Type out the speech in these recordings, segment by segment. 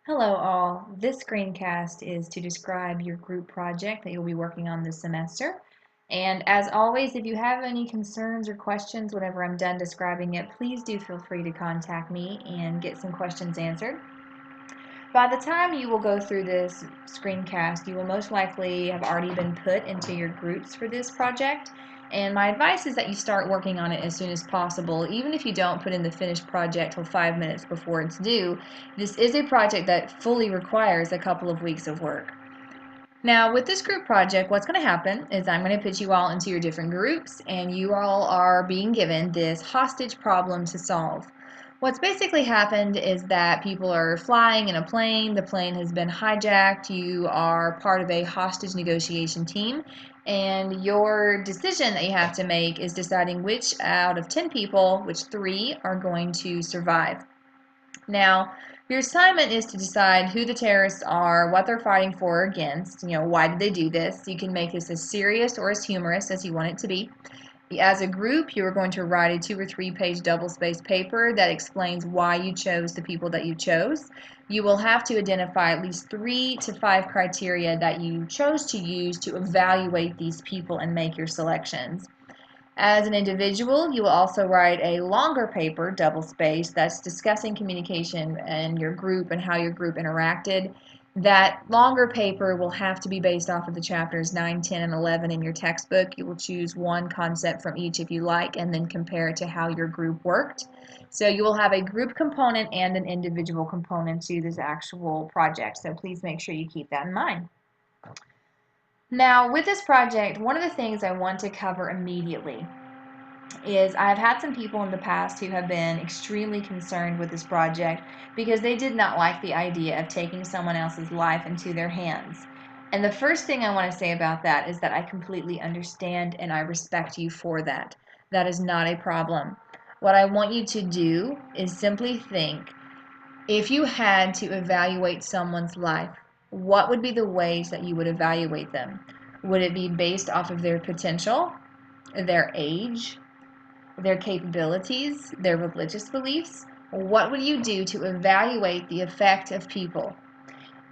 Hello all. This screencast is to describe your group project that you'll be working on this semester. And as always, if you have any concerns or questions whenever I'm done describing it, please do feel free to contact me and get some questions answered. By the time you will go through this screencast, you will most likely have already been put into your groups for this project. And my advice is that you start working on it as soon as possible, even if you don't put in the finished project till 5 minutes before it's due. This is a project that fully requires a couple of weeks of work. Now, with this group project, what's going to happen is I'm going to put you all into your different groups, and you all are being given this hostage problem to solve. What's basically happened is that people are flying in a plane, the plane has been hijacked, you are part of a hostage negotiation team, and your decision that you have to make is deciding which out of 10 people, which 3 are going to survive. Now, your assignment is to decide who the terrorists are, what they're fighting for or against, why did they do this. You can make this as serious or as humorous as you want it to be. As a group, you are going to write a 2 or 3 page double-spaced paper that explains why you chose the people that you chose. You will have to identify at least 3 to 5 criteria that you chose to use to evaluate these people and make your selections. As an individual, you will also write a longer paper, double-spaced, that's discussing communication and your group and how your group interacted. That longer paper will have to be based off of the chapters 9, 10, and 11 in your textbook. You will choose one concept from each if you like and then compare it to how your group worked. So you will have a group component and an individual component to this actual project. So please make sure you keep that in mind. Now, with this project, one of the things I want to cover immediately is I've had some people in the past who have been extremely concerned with this project because they did not like the idea of taking someone else's life into their hands. And the first thing I want to say about that is that I completely understand and I respect you for that. That is not a problem. What I want you to do is simply think, if you had to evaluate someone's life, what would be the ways that you would evaluate them? Would it be based off of their potential, their age, their capabilities, their religious beliefs? What would you do to evaluate the effect of people?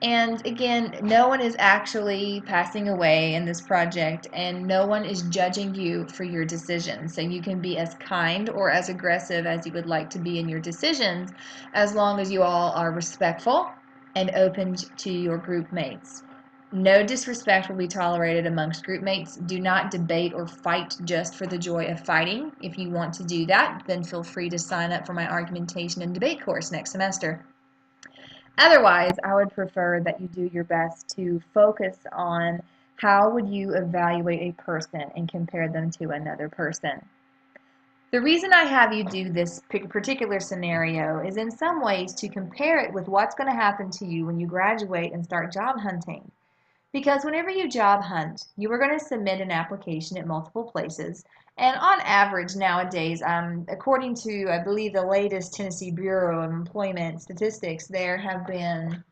And again, no one is actually passing away in this project, and no one is judging you for your decisions. So you can be as kind or as aggressive as you would like to be in your decisions, as long as you all are respectful and open to your group mates. No disrespect will be tolerated amongst group mates. Do not debate or fight just for the joy of fighting. If you want to do that, then feel free to sign up for my argumentation and debate course next semester. Otherwise, I would prefer that you do your best to focus on how would you evaluate a person and compare them to another person. The reason I have you do this particular scenario is in some ways to compare it with what's going to happen to you when you graduate and start job hunting. Because whenever you job hunt, you are going to submit an application at multiple places. And on average nowadays, according to, I believe, the latest Tennessee Bureau of Employment statistics, there have been,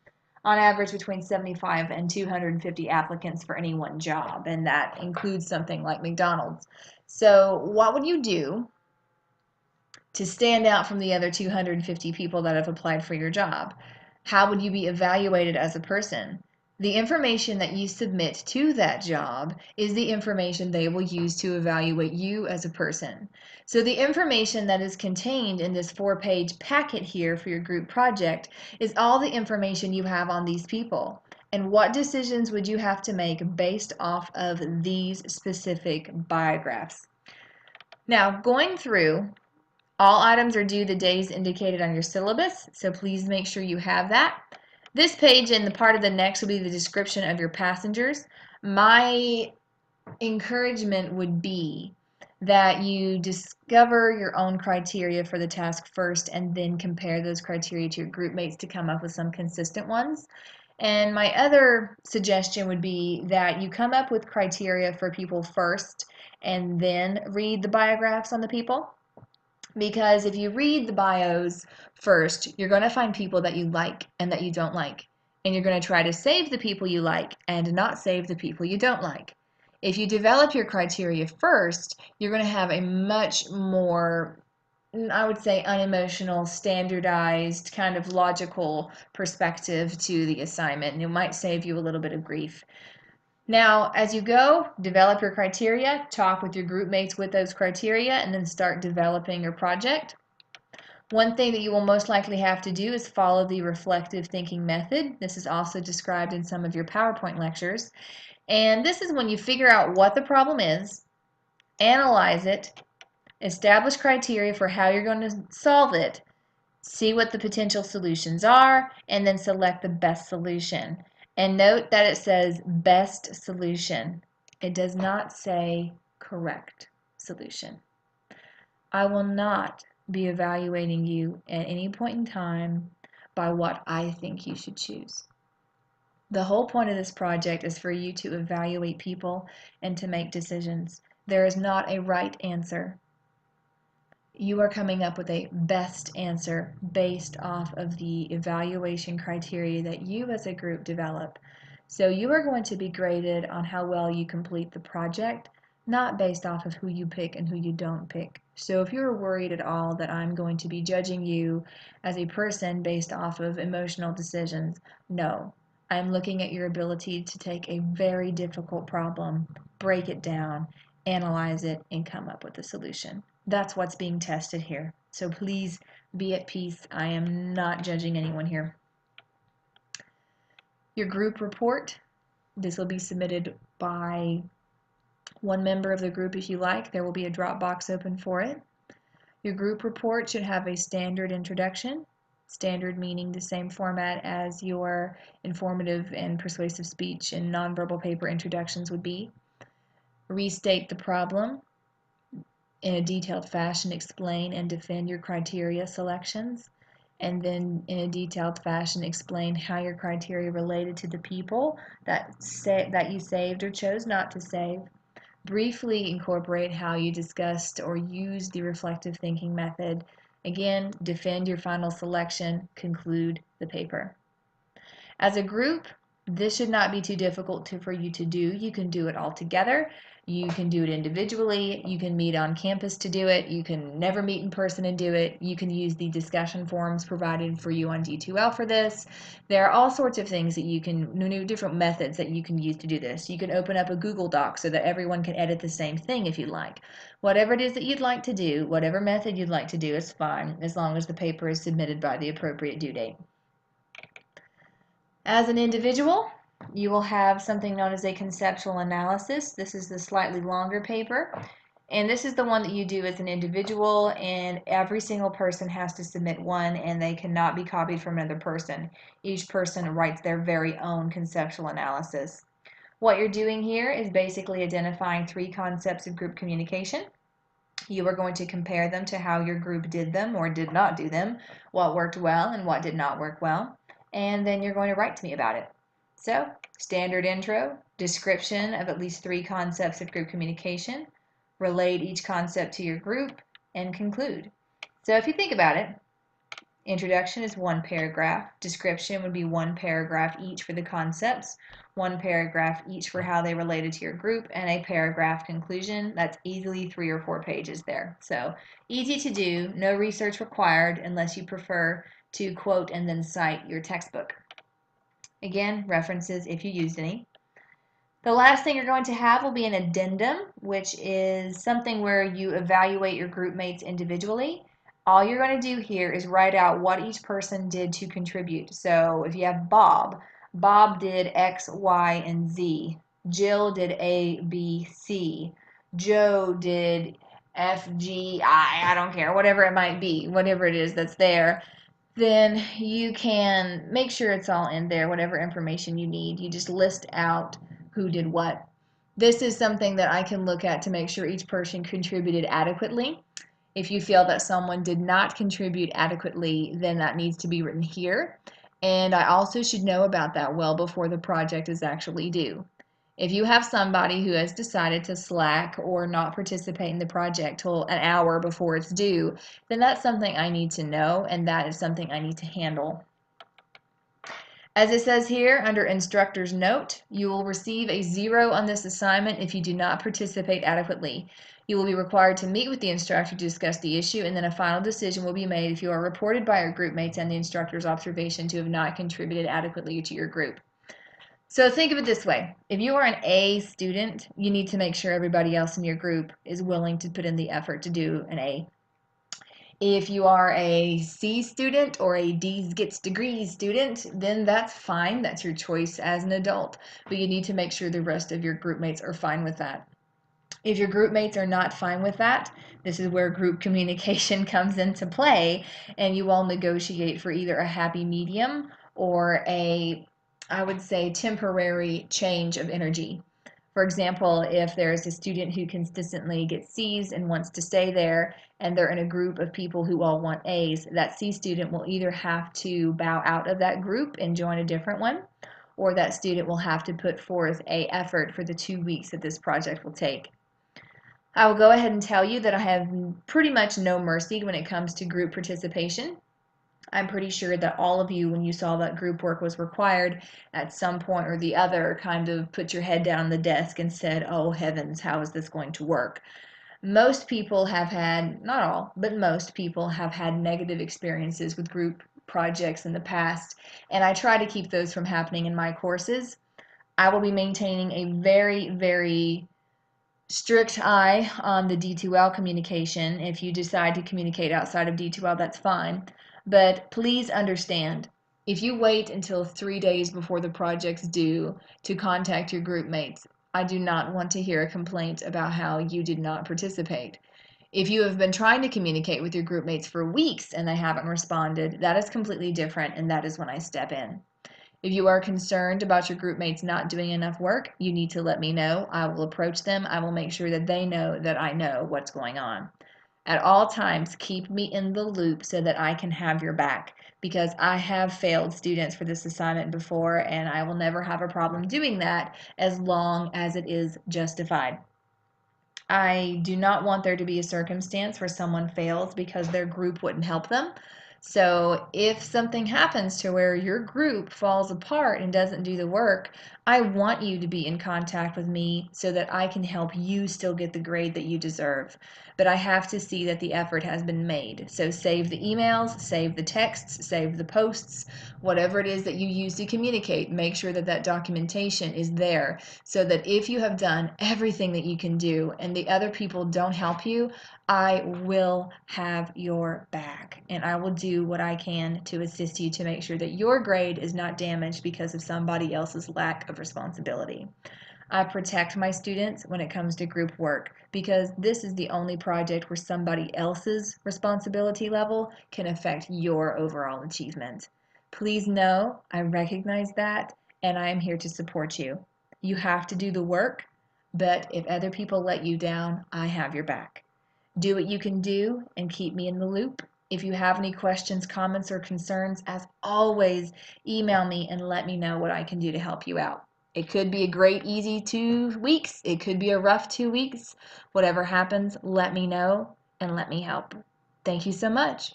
on average, between 75 and 250 applicants for any one job. And that includes something like McDonald's. So what would you do to stand out from the other 250 people that have applied for your job? How would you be evaluated as a person? The information that you submit to that job is the information they will use to evaluate you as a person. So the information that is contained in this 4-page packet here for your group project is all the information you have on these people. And what decisions would you have to make based off of these specific biographs? Now, going through, all items are due the days indicated on your syllabus, so please make sure you have that. This page and the part of the next will be the description of your passengers. My encouragement would be that you discover your own criteria for the task first and then compare those criteria to your group mates to come up with some consistent ones. And my other suggestion would be that you come up with criteria for people first and then read the biographs on the people. Because if you read the bios first, you're going to find people that you like and that you don't like. And you're going to try to save the people you like and not save the people you don't like. If you develop your criteria first, you're going to have a much more I would say, unemotional, standardized, kind of logical perspective to the assignment, and it might save you a little bit of grief. Now, as you go, develop your criteria, talk with your group mates with those criteria, and then start developing your project. One thing that you will most likely have to do is follow the reflective thinking method. This is also described in some of your PowerPoint lectures. And this is when you figure out what the problem is, analyze it, establish criteria for how you're going to solve it, see what the potential solutions are, and then select the best solution. And note that it says best solution. It does not say correct solution. I will not be evaluating you at any point in time by what I think you should choose. The whole point of this project is for you to evaluate people and to make decisions. There is not a right answer. You are coming up with a best answer based off of the evaluation criteria that you as a group develop. So you are going to be graded on how well you complete the project, not based off of who you pick and who you don't pick. So if you're worried at all that I'm going to be judging you as a person based off of emotional decisions, no. I'm looking at your ability to take a very difficult problem, break it down, analyze it, and come up with a solution. That's what's being tested here. So please be at peace. I am not judging anyone here. Your group report, this will be submitted by one member of the group if you like. There will be a Dropbox open for it. Your group report should have a standard introduction. Standard meaning the same format as your informative and persuasive speech and nonverbal paper introductions would be. Restate the problem. In a detailed fashion, explain and defend your criteria selections, and then in a detailed fashion explain how your criteria related to the people that you saved or chose not to save. Briefly incorporate how you discussed or used the reflective thinking method. Again, defend your final selection, conclude the paper. As a group, this should not be too difficult for you to do. You can do it all together. You can do it individually. You can meet on campus to do it. You can never meet in person and do it. You can use the discussion forums provided for you on D2L for this. There are all sorts of things that you can, different methods that you can use to do this. You can open up a Google Doc so that everyone can edit the same thing if you like. Whatever it is that you'd like to do, whatever method you'd like to do is fine, as long as the paper is submitted by the appropriate due date. As an individual, you will have something known as a conceptual analysis. This is the slightly longer paper, and this is the one that you do as an individual, and every single person has to submit one, and they cannot be copied from another person. Each person writes their very own conceptual analysis. What you're doing here is basically identifying 3 concepts of group communication. You are going to compare them to how your group did them or did not do them, what worked well and what did not work well, and then you're going to write to me about it. So, standard intro, description of at least 3 concepts of group communication, relate each concept to your group, and conclude. So if you think about it, introduction is 1 paragraph, description would be 1 paragraph each for the concepts, 1 paragraph each for how they related to your group, and a paragraph conclusion. That's easily 3 or 4 pages there. So easy to do, no research required unless you prefer to quote and then cite your textbook. Again, references if you used any. The last thing you're going to have will be an addendum, which is something where you evaluate your group mates individually. All you're going to do here is write out what each person did to contribute. So if you have Bob did X, Y, and Z. Jill did A, B, C. Joe did F, G, I don't care, whatever it might be, whatever it is that's there. Then you can make sure it's all in there, whatever information you need. You just list out who did what. This is something that I can look at to make sure each person contributed adequately. If you feel that someone did not contribute adequately, then that needs to be written here. And I also should know about that well before the project is actually due. If you have somebody who has decided to slack or not participate in the project till an hour before it's due, then that's something I need to know, and that is something I need to handle. As it says here under instructor's note, you will receive a 0 on this assignment if you do not participate adequately. You will be required to meet with the instructor to discuss the issue, and then a final decision will be made if you are reported by your group mates and the instructor's observation to have not contributed adequately to your group. So think of it this way. If you are an A student, you need to make sure everybody else in your group is willing to put in the effort to do an A. If you are a C student or a D's gets degrees student, then that's fine. That's your choice as an adult. But you need to make sure the rest of your group mates are fine with that. If your group mates are not fine with that, this is where group communication comes into play, and you all negotiate for either a happy medium or I would say, temporary change of energy. For example, if there's a student who consistently gets C's and wants to stay there, and they're in a group of people who all want A's, that C student will either have to bow out of that group and join a different one, or that student will have to put forth an effort for the 2 weeks that this project will take. I will go ahead and tell you that I have pretty much no mercy when it comes to group participation. I'm pretty sure that all of you, when you saw that group work was required, at some point or the other, kind of put your head down on the desk and said, oh heavens, how is this going to work? Most people have had, not all, but most people have had negative experiences with group projects in the past, and I try to keep those from happening in my courses. I will be maintaining a very, very strict eye on the D2L communication. If you decide to communicate outside of D2L, that's fine. But please understand, if you wait until 3 days before the project's due to contact your group mates, I do not want to hear a complaint about how you did not participate. If you have been trying to communicate with your group mates for weeks and they haven't responded, that is completely different, and that is when I step in. If you are concerned about your group mates not doing enough work, you need to let me know. I will approach them. I will make sure that they know that I know what's going on. At all times, keep me in the loop so that I can have your back, because I have failed students for this assignment before, and I will never have a problem doing that as long as it is justified. I do not want there to be a circumstance where someone fails because their group wouldn't help them. So if something happens to where your group falls apart and doesn't do the work, I want you to be in contact with me so that I can help you still get the grade that you deserve. But I have to see that the effort has been made. So save the emails, save the texts, save the posts, whatever it is that you use to communicate, make sure that that documentation is there so that if you have done everything that you can do and the other people don't help you, I will have your back, and I will do what I can to assist you to make sure that your grade is not damaged because of somebody else's lack of responsibility. I protect my students when it comes to group work because this is the only project where somebody else's responsibility level can affect your overall achievement. Please know I recognize that, and I am here to support you. You have to do the work, but if other people let you down, I have your back. Do what you can do and keep me in the loop. If you have any questions, comments, or concerns, as always, email me and let me know what I can do to help you out. It could be a great, easy 2 weeks. It could be a rough 2 weeks. Whatever happens, let me know and let me help. Thank you so much.